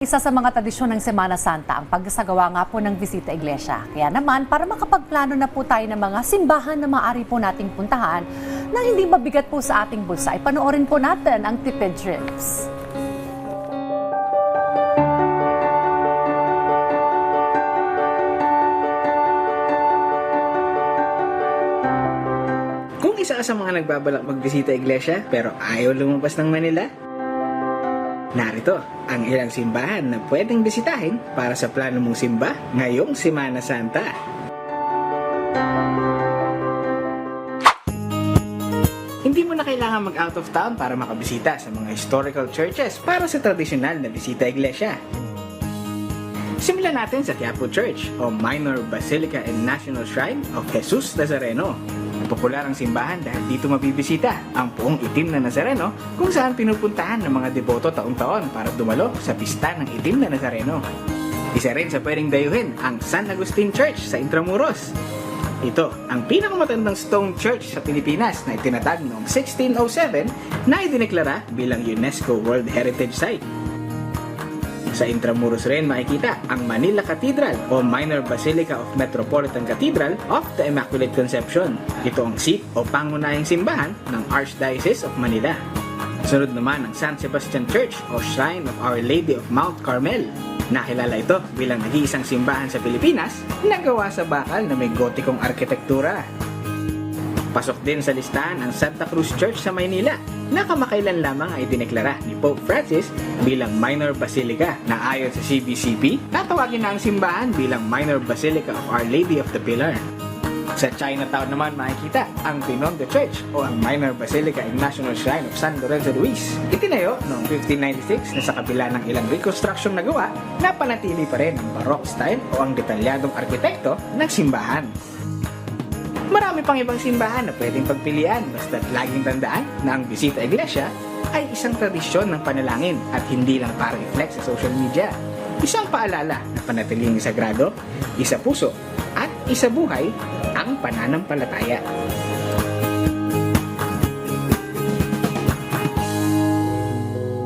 Isa sa mga tradisyon ng Semana Santa ang pagsasagawa nga po ng bisita iglesia. Kaya naman, para makapagplano na po tayo ng mga simbahan na maaari po nating puntahan na hindi mabigat po sa ating bulsa, ipanoorin po natin ang tipid trips. Kung isa ka sa mga nagbabalak magbisita iglesia pero ayaw lumabas ng Manila, narito ang ilang simbahan na pwedeng bisitahin para sa plano mong simba ngayong Semana Santa. Hindi mo na kailangan mag-out of town para makabisita sa mga historical churches para sa tradisyonal na bisita iglesia. Simulan natin sa Quiapo Church o Minor Basilica and National Shrine of Jesus Nazareno. Popular ang simbahan dahil dito mabibisita ang Puong Itim na Nazareno kung saan pinupuntahan ng mga deboto taon-taon para dumalo sa pista ng Itim na Nazareno. Isa rin sa pwedeng dayuhin ang San Agustin Church sa Intramuros. Ito ang pinakamatandang stone church sa Pilipinas na itinatag noong 1607 na idineklara bilang UNESCO World Heritage Site. Sa Intramuros rin makikita ang Manila Cathedral o Minor Basilica of Metropolitan Cathedral of the Immaculate Conception. Ito ang seat o pangunahing simbahan ng Archdiocese of Manila. Sunod naman ang San Sebastian Church o Shrine of Our Lady of Mount Carmel. Nakilala ito bilang nag-iisang simbahan sa Pilipinas na gawa sa bakal na may gotikong arkitektura. Pasok din sa listahan ang Santa Cruz Church sa Maynila na kamakailan lamang ay dineklara ni Pope Francis bilang Minor Basilica na ayon sa CBCP, tatawagin na ang simbahan bilang Minor Basilica of Our Lady of the Pillar. Sa Chinatown naman makikita ang Binondo Church o ang Minor Basilica and National Shrine of San Lorenzo Luis. Itinayo noong 1596 na sa kabila ng ilang reconstruction na gawa, napanatili pa rin ang Baroque style o ang detalyadong arkitekto ng simbahan. Marami pang ibang simbahan na pwedeng pagpilian basta't laging tandaan na ang bisita iglesia ay isang tradisyon ng panalangin at hindi lang para i-flex sa social media. Isang paalala na panatiling sagrado, isa puso at isa buhay ang pananampalataya.